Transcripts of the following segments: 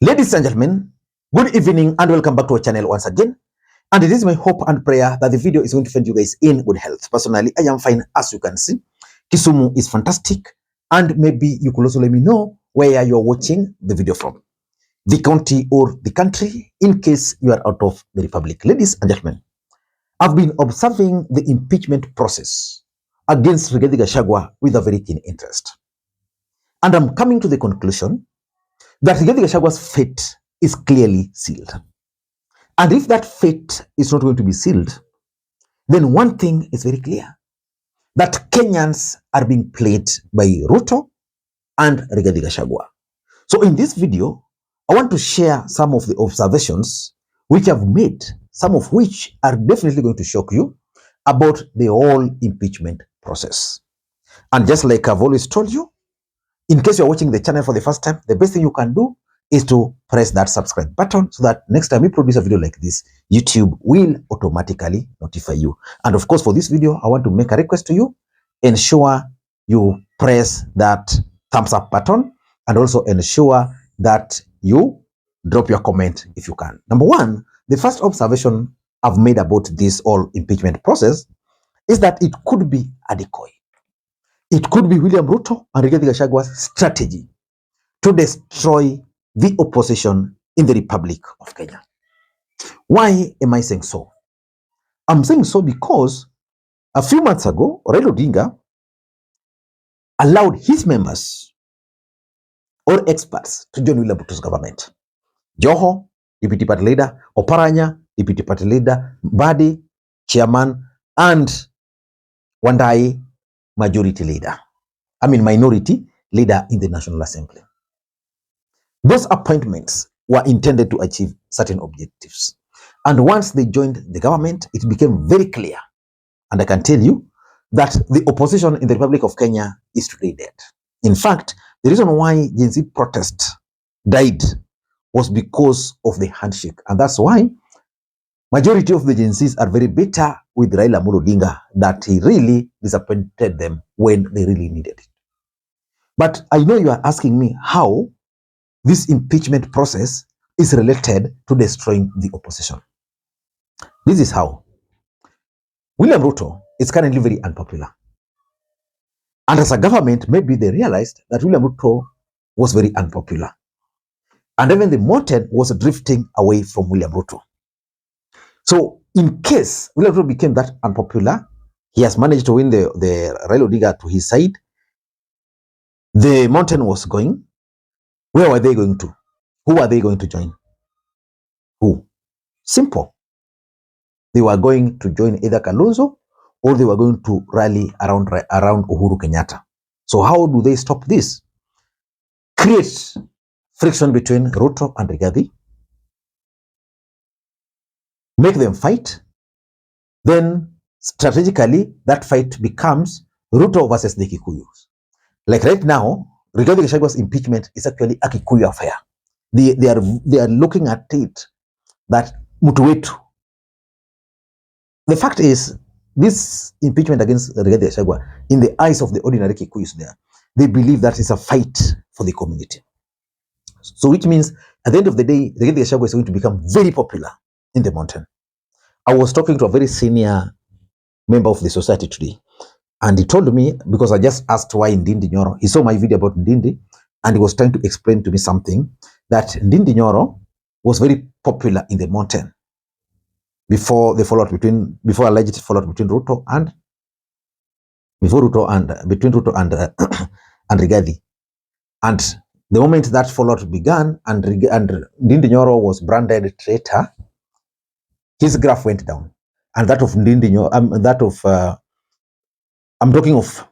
Ladies and gentlemen, good evening and welcome back to our channel once again. And it is my hope and prayer that the video is going to find you guys in good health. Personally, I am fine, as you can see. Kisumu is fantastic. And maybe you could also let me know where you're watching the video from. The county or the country, in case you are out of the republic. Ladies and gentlemen, I've been observing the impeachment process against Rigathi Gachagua with a very keen interest. And I'm coming to the conclusion that Rigathi Gachagua's fate is clearly sealed. And if that fate is not going to be sealed, then one thing is very clear, that Kenyans are being played by Ruto and Rigathi Gachagua. So in this video, I want to share some of the observations which I've made, some of which are definitely going to shock you about the whole impeachment process. And just like I've always told you, in case you're watching the channel for the first time, the best thing you can do is to press that subscribe button so that next time we produce a video like this, YouTube will automatically notify you. And of course, for this video, I want to make a request to you. Ensure you press that thumbs up button and also ensure that you drop your comment if you can. Number one, the first observation I've made about this whole impeachment process is that it could be a decoy. It could be William Ruto and Rigathi Gachagua's strategy to destroy the opposition in the Republic of Kenya. Why am I saying so? I'm saying so because a few months ago, Raila Odinga allowed his members or experts to join William Ruto's government. Joho, Deputy Party Leader, Oparanya, Deputy Party Leader, Mbadi, Chairman, and Wandai, Minority Leader in the National Assembly. Those appointments were intended to achieve certain objectives. And once they joined the government, it became very clear, and I can tell you, that the opposition in the Republic of Kenya is today dead. In fact, the reason why Gen Z protest died was because of the handshake. And that's why majority of the Gen Zs are very bitter with Raila Odinga, that he really disappointed them when they really needed it. But I know you are asking me how this impeachment process is related to destroying the opposition. This is how. William Ruto is currently very unpopular. And as a government, maybe they realized that William Ruto was very unpopular. And even the mountain was drifting away from William Ruto. So in case William Ruto became that unpopular, he has managed to win the Raila Odinga to his side. The mountain was going. Where were they going to? Who are they going to join? Who? Simple. They were going to join either Kalonzo or they were going to rally around Uhuru Kenyatta. So how do they stop this? Create friction between Ruto and Rigathi. Make them fight. Then strategically, that fight becomes Ruto versus the Kikuyus. Like right now, Rigathi Gachagua's impeachment is actually a Kikuyu affair. They are looking at it that mtu wetu. The fact is, this impeachment against Rigathi Gachagua, in the eyes of the ordinary Kikuyus there, they believe that it's a fight for the community. So which means, at the end of the day, Rigathi Gachagua is going to become very popular in the mountain. I was talking to a very senior member of the society today, and he told me, because I just asked why Ndindi Nyoro, he saw my video about Ndindi, and he was trying to explain to me something, that Ndindi Nyoro was very popular in the mountain before alleged fallout between Ruto and and Rigathi. And the moment that fallout began and Ndindi Nyoro was branded traitor, his graph went down. And that of Ndindi Nyoro, I'm talking of,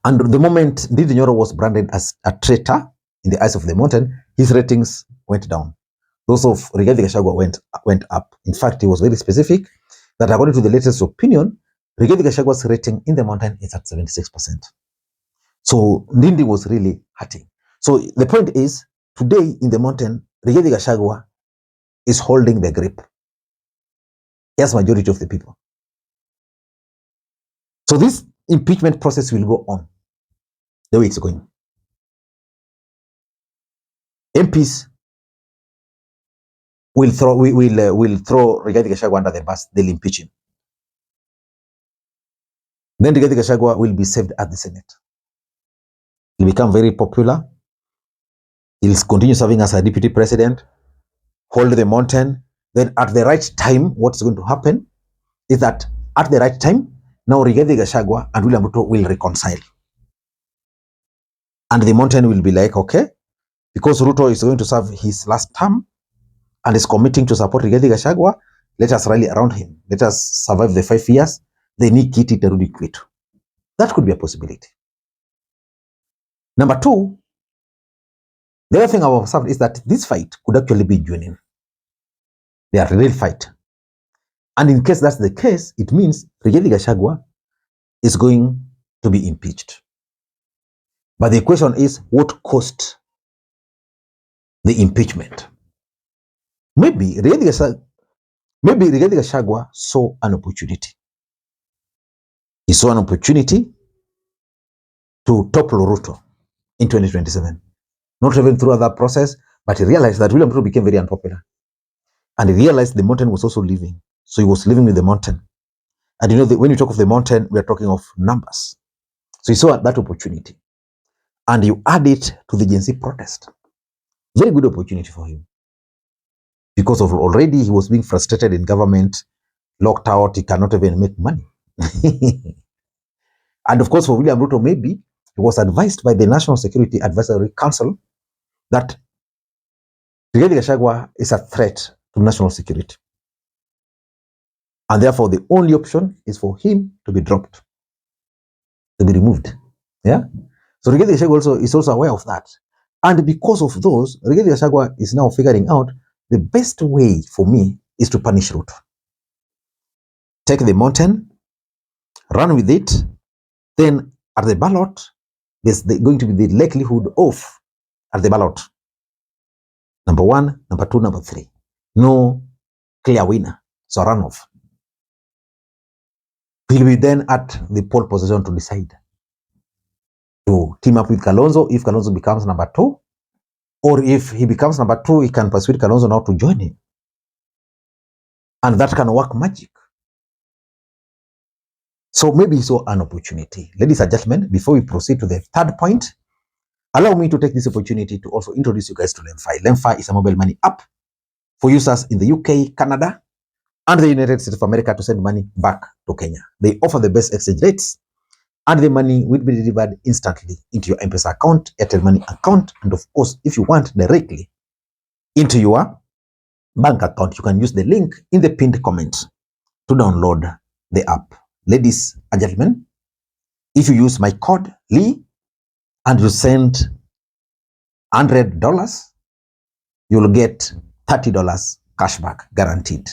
and the moment Ndindi Nyoro was branded as a traitor in the eyes of the mountain, his ratings went down. Those of Rigathi Gachagua went up. In fact, he was very specific that according to the latest opinion, Rigathi Gachagua's rating in the mountain is at 76%. So Ndindi was really hurting. So the point is, today in the mountain, Rigathi Gachagua is holding the grip. Yes, majority of the people. So this impeachment process will go on the way it's going. MPs will throw Rigathi Gachagua under the bus. They'll impeach him. Then Rigathi Gachagua will be saved at the Senate. He'll become very popular. He'll continue serving as a deputy president, hold the mountain. Then at the right time, what's going to happen is that at the right time, now Rigathi Gachagua and William Ruto will reconcile. And the mountain will be like, okay, because Ruto is going to serve his last term and is committing to support Rigathi Gachagua, let us rally around him. Let us survive the 5 years. They need Kiti Terudi Kwitu. That could be a possibility. Number two, the other thing I've observed is that this fight could actually be genuine. They are a real fight. And in case that's the case, it means Rigathi Gachagua is going to be impeached. But the question is, what caused the impeachment? Maybe Rigathi Gachagua saw an opportunity. He saw an opportunity to topple Ruto in 2027. Not even through that process, but he realized that William Ruto became very unpopular. And he realized the mountain was also living. So he was living with the mountain. And you know, when you talk of the mountain, we are talking of numbers. So he saw that opportunity. And you add it to the Gen Z protest. Very good opportunity for him. Because of already he was being frustrated in government, locked out, he cannot even make money. And of course, for William Ruto, maybe he was advised by the National Security Advisory Council that Rigathi Gachagua is a threat to national security. And therefore, the only option is for him to be dropped, to be removed. Yeah. So Rigathi Gachagua is also aware of that. And because of those, Rigathi Gachagua is now figuring out the best way for me is to punish Ruto. Take the mountain, run with it, then at the ballot, there's going to be the likelihood of, at the ballot, number 1, number 2, number 3. No clear winner. So runoff. He'll be then at the pole position to decide to team up with Kalonzo if Kalonzo becomes number 2, or if he becomes number 2, he can persuade Kalonzo now to join him. And that can work magic. So maybe he saw an opportunity. Ladies and gentlemen, before we proceed to the third point, allow me to take this opportunity to also introduce you guys to LemFi. LemFi is a mobile money app for users in the UK, Canada, and the United States of America to send money back to Kenya. They offer the best exchange rates, and the money will be delivered instantly into your Mpesa account, Airtel Money account, and of course, if you want directly into your bank account, you can use the link in the pinned comment to download the app. Ladies and gentlemen, if you use my code Lee and you send $100, you'll get $30 cashback guaranteed.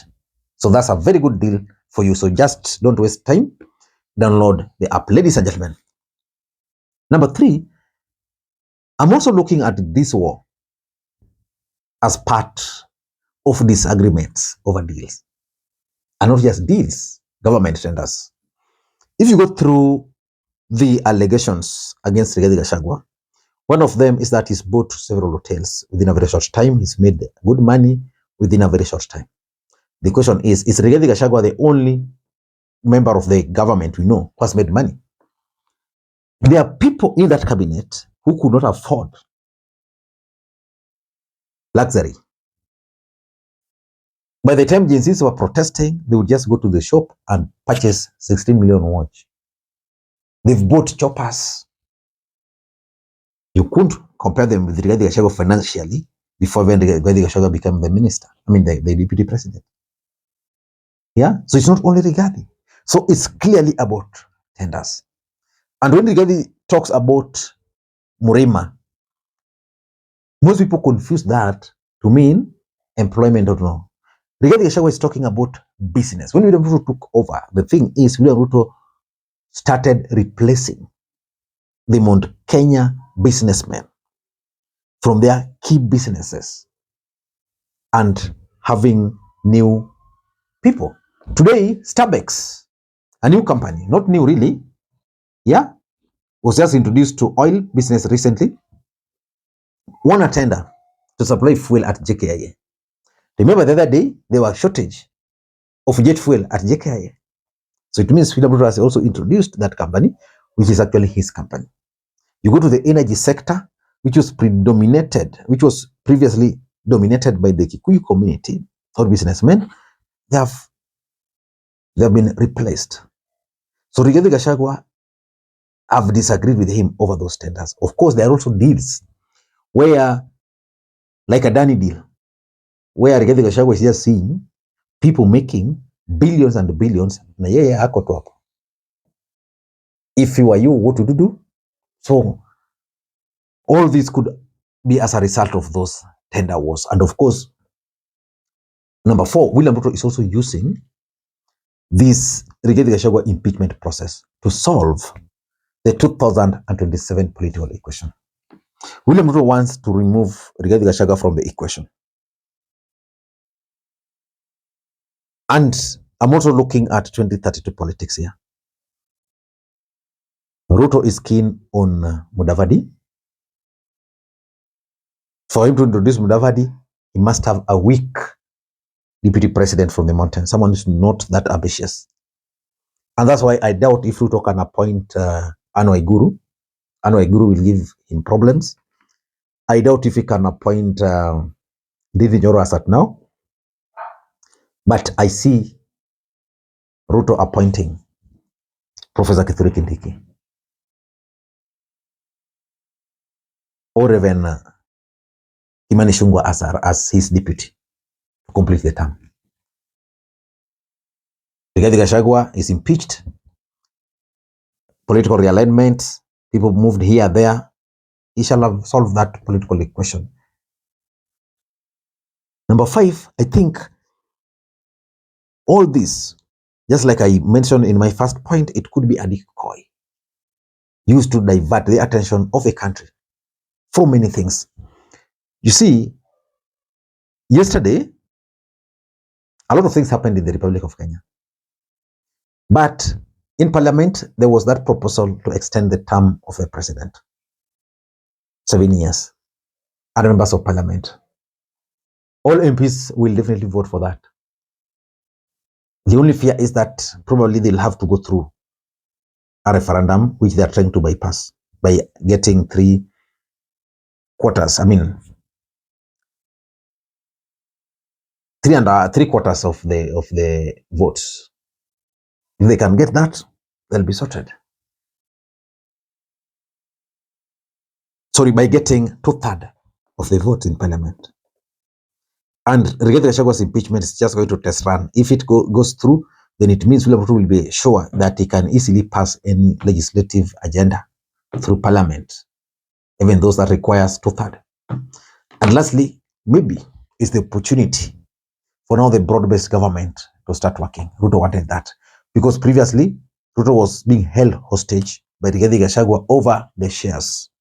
So that's a very good deal for you. So just don't waste time. Download the app, ladies and gentlemen. Number 3, I'm also looking at this war as part of disagreements over deals. And not just deals, government tenders. If you go through the allegations against Rigathi Gachagua, one of them is that he's bought several hotels within a very short time. He's made good money within a very short time. The question is Rigathi Gachagua the only member of the government we know who has made money? There are people in that cabinet who could not afford luxury. By the time Gen Zs were protesting, they would just go to the shop and purchase 16 million watch. They've bought choppers. You couldn't compare them with Rigathi Gachagua financially before when Rigathi Gachagua became the minister. The deputy president. Yeah, so it's not only Rigathi. So it's clearly about tenders. And when Rigathi talks about Murema, most people confuse that to mean employment or no. Rigathi Gachagua is talking about business. When William Ruto took over, the thing is William Ruto started replacing the Mount Kenya businessmen from their key businesses and having new people. Today, Starbucks, a new company, not new really, yeah, was just introduced to oil business recently, won a tender to supply fuel at JKIA. Remember the other day, there was a shortage of jet fuel at JKIA. So it means William Ruto has also introduced that company, which is actually his company. You go to the energy sector, which was previously dominated by the Kikuyu community or businessmen. They have been replaced. So Rigathi Gachagua have disagreed with him over those tenders. Of course, there are also deals where, like a Danny deal, where Rigathi Gachagua is just seeing people making billions and billions, na yeye hako tu hapo. If you were you, what would you do? So all this could be as a result of those tender wars. And of course, number 4, William Ruto is also using this Rigathi Gachagua impeachment process to solve the 2027 political equation. William Ruto wants to remove Rigathi Gachagua from the equation. And I'm also looking at 2032 politics here. Ruto is keen on Mudavadi. For him to introduce Mudavadi, he must have a weak deputy president from the mountain, someone who's not that ambitious. And that's why I doubt if Ruto can appoint Waiguru. Waiguru will give him problems. I doubt if he can appoint Ndindi Nyoro as at now. But I see Ruto appointing Professor Kithure Kindiki or even Imani Ichung'wah as his deputy to complete the term. Rigathi Gachagua is impeached. Political realignment, people moved here, there. He shall have solved that political equation. Number 5, I think all this, just like I mentioned in my first point, it could be a decoy used to divert the attention of a country from many things. You see, yesterday, a lot of things happened in the Republic of Kenya. But in Parliament, there was that proposal to extend the term of the president, 7 years, and members of Parliament. All MPs will definitely vote for that. The only fear is that probably they'll have to go through a referendum, which they are trying to bypass by getting 3 quarters. I mean, 3/4 of the votes. If they can get that, they'll be sorted. Sorry, by getting 2/3 of the votes in Parliament. And Rigathi Gachagua's impeachment is just going to test run. If it goes through, then it means William Ruto will be sure that he can easily pass any legislative agenda through Parliament, even those that requires 2/3. And lastly, maybe it's the opportunity for now the broad-based government to start working. Ruto wanted that because previously Ruto was being held hostage by Rigathi Gachagua over the shares.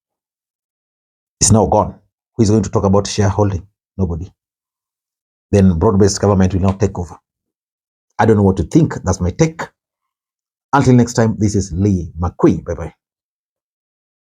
It's now gone. Who is going to talk about shareholding? Nobody. Then broad-based government will now take over. I don't know what to think. That's my take. Until next time, this is Lee Makwiny. Bye-bye.